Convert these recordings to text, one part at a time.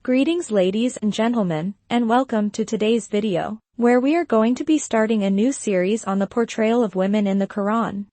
Greetings ladies and gentlemen, and welcome to today's video, where we are going to be starting a new series on the portrayal of women in the Quran.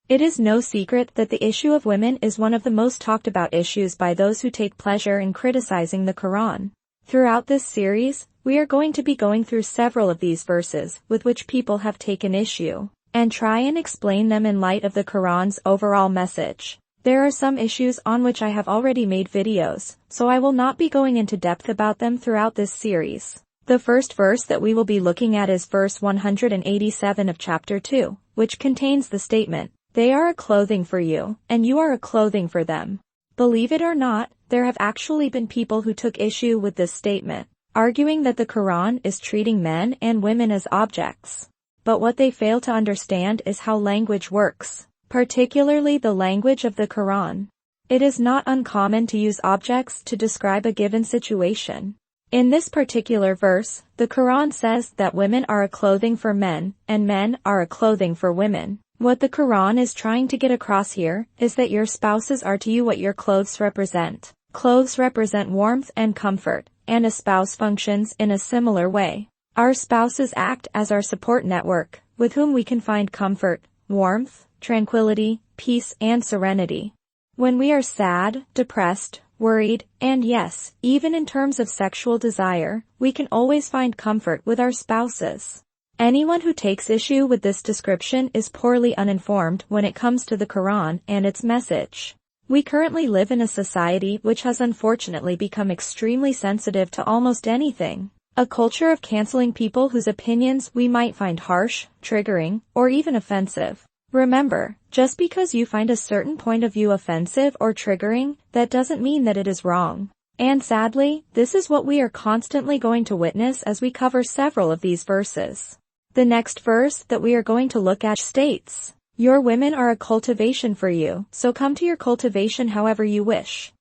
It is no secret that the issue of women is one of the most talked about issues by those who take pleasure in criticizing the Quran. Throughout this series, we are going to be going through several of these verses with which people have taken issue, and try and explain them in light of the Quran's overall message. There are some issues on which I have already made videos, so I will not be going into depth about them throughout this series. The first verse that we will be looking at is verse 187 of chapter 2, which contains the statement, "They are a clothing for you, and you are a clothing for them." Believe it or not, there have actually been people who took issue with this statement, arguing that the Quran is treating men and women as objects. But what they fail to understand is how language works, particularly the language of the Quran. It is not uncommon to use objects to describe a given situation. In this particular verse, the Quran says that women are a clothing for men, and men are a clothing for women. What the Quran is trying to get across here is that your spouses are to you what your clothes represent. Clothes represent warmth and comfort, and a spouse functions in a similar way. Our spouses act as our support network, with whom we can find comfort, warmth, tranquility, peace and serenity. When we are sad, depressed, worried, and yes, even in terms of sexual desire, we can always find comfort with our spouses. Anyone who takes issue with this description is poorly uninformed when it comes to the Quran and its message. We currently live in a society which has unfortunately become extremely sensitive to almost anything. A culture of canceling people whose opinions we might find harsh, triggering, or even offensive. Remember, just because you find a certain point of view offensive or triggering, that doesn't mean that it is wrong. And sadly, this is what we are constantly going to witness as we cover several of these verses. The next verse that we are going to look at states, "Your women are a cultivation for you, so come to your cultivation however you wish."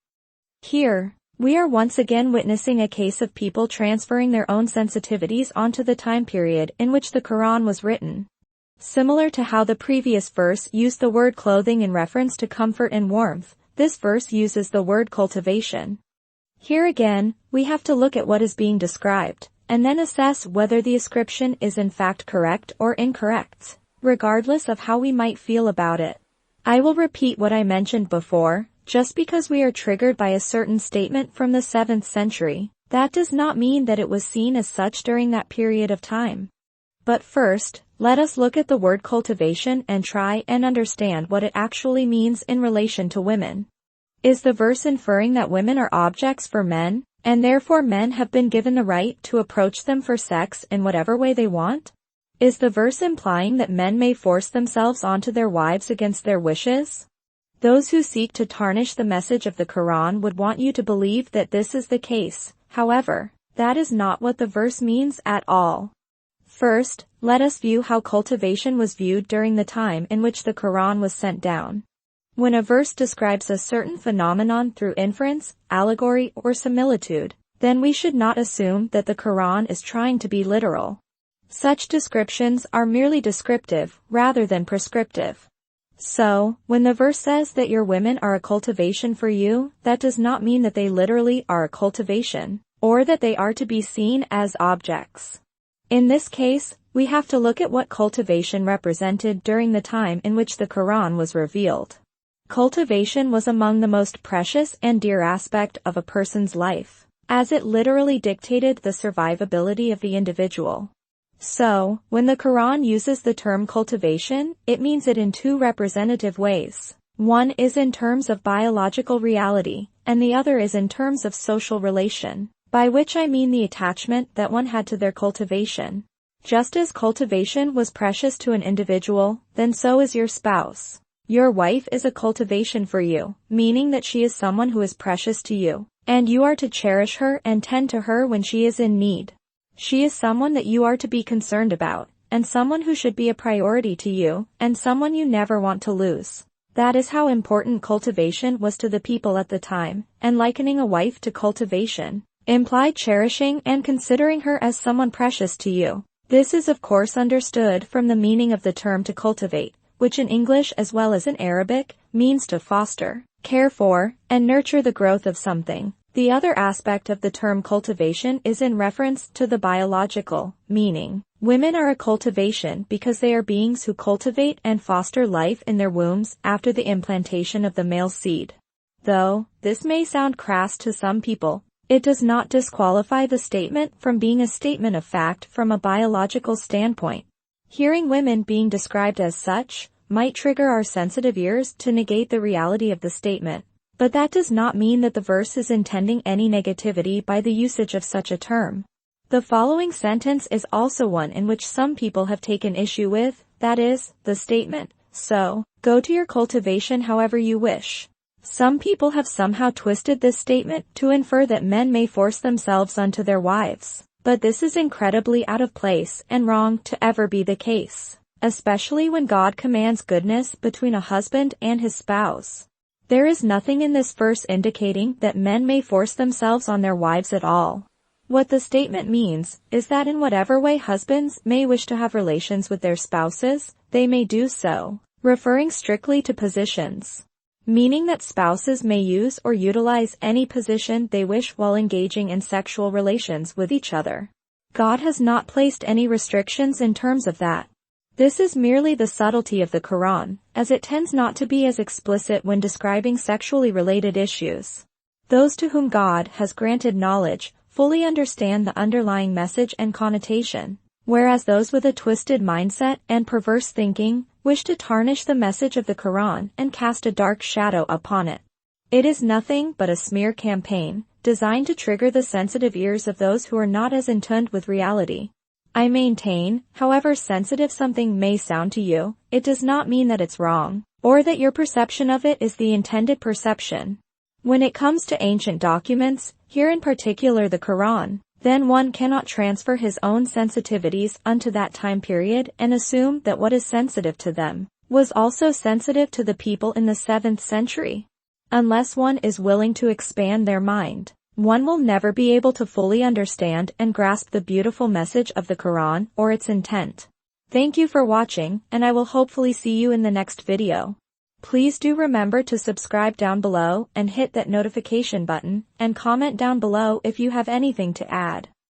Here, we are once again witnessing a case of people transferring their own sensitivities onto the time period in which the Quran was written. Similar to how the previous verse used the word clothing in reference to comfort and warmth, this verse uses the word cultivation. Here again, we have to look at what is being described, and then assess whether the ascription is in fact correct or incorrect, regardless of how we might feel about it. I will repeat what I mentioned before, just because we are triggered by a certain statement from the 7th century, that does not mean that it was seen as such during that period of time. But first, let us look at the word cultivation and try and understand what it actually means in relation to women. Is the verse inferring that women are objects for men, and therefore men have been given the right to approach them for sex in whatever way they want? Is the verse implying that men may force themselves onto their wives against their wishes? Those who seek to tarnish the message of the Quran would want you to believe that this is the case. However, that is not what the verse means at all. First, let us view how cultivation was viewed during the time in which the Quran was sent down. When a verse describes a certain phenomenon through inference, allegory, or similitude, then we should not assume that the Quran is trying to be literal. Such descriptions are merely descriptive, rather than prescriptive. So, when the verse says that your women are a cultivation for you, that does not mean that they literally are a cultivation, or that they are to be seen as objects. In this case, we have to look at what cultivation represented during the time in which the Quran was revealed. Cultivation was among the most precious and dear aspect of a person's life, as it literally dictated the survivability of the individual. So, when the Quran uses the term cultivation, it means it in two representative ways. One is in terms of biological reality, and the other is in terms of social relation, by which I mean the attachment that one had to their cultivation. Just as cultivation was precious to an individual, then so is your spouse. Your wife is a cultivation for you, meaning that she is someone who is precious to you, and you are to cherish her and tend to her when she is in need. She is someone that you are to be concerned about, and someone who should be a priority to you, and someone you never want to lose. That is how important cultivation was to the people at the time, and likening a wife to cultivation implied cherishing and considering her as someone precious to you. This is of course understood from the meaning of the term to cultivate, which in English as well as in Arabic, means to foster, care for, and nurture the growth of something, The other aspect of the term cultivation is in reference to the biological, meaning, women are a cultivation because they are beings who cultivate and foster life in their wombs after the implantation of the male seed. Though this may sound crass to some people, it does not disqualify the statement from being a statement of fact from a biological standpoint. Hearing women being described as such might trigger our sensitive ears to negate the reality of the statement, but that does not mean that the verse is intending any negativity by the usage of such a term. The following sentence is also one in which some people have taken issue with, that is, the statement, "So, go to your cultivation however you wish." Some people have somehow twisted this statement to infer that men may force themselves onto their wives, but this is incredibly out of place and wrong to ever be the case, especially when God commands goodness between a husband and his spouse. There is nothing in this verse indicating that men may force themselves on their wives at all. What the statement means is that in whatever way husbands may wish to have relations with their spouses, they may do so, referring strictly to positions, meaning that spouses may use or utilize any position they wish while engaging in sexual relations with each other. God has not placed any restrictions in terms of that. This is merely the subtlety of the Quran, as it tends not to be as explicit when describing sexually related issues. Those to whom God has granted knowledge fully understand the underlying message and connotation, whereas those with a twisted mindset and perverse thinking wish to tarnish the message of the Quran and cast a dark shadow upon it. It is nothing but a smear campaign, designed to trigger the sensitive ears of those who are not as in tune with reality. I maintain, however sensitive something may sound to you, it does not mean that it's wrong, or that your perception of it is the intended perception. When it comes to ancient documents, here in particular the Quran, then one cannot transfer his own sensitivities unto that time period and assume that what is sensitive to them was also sensitive to the people in the 7th century. Unless one is willing to expand their mind, one will never be able to fully understand and grasp the beautiful message of the Quran or its intent. Thank you for watching, and I will hopefully see you in the next video. Please do remember to subscribe down below and hit that notification button, and comment down below if you have anything to add.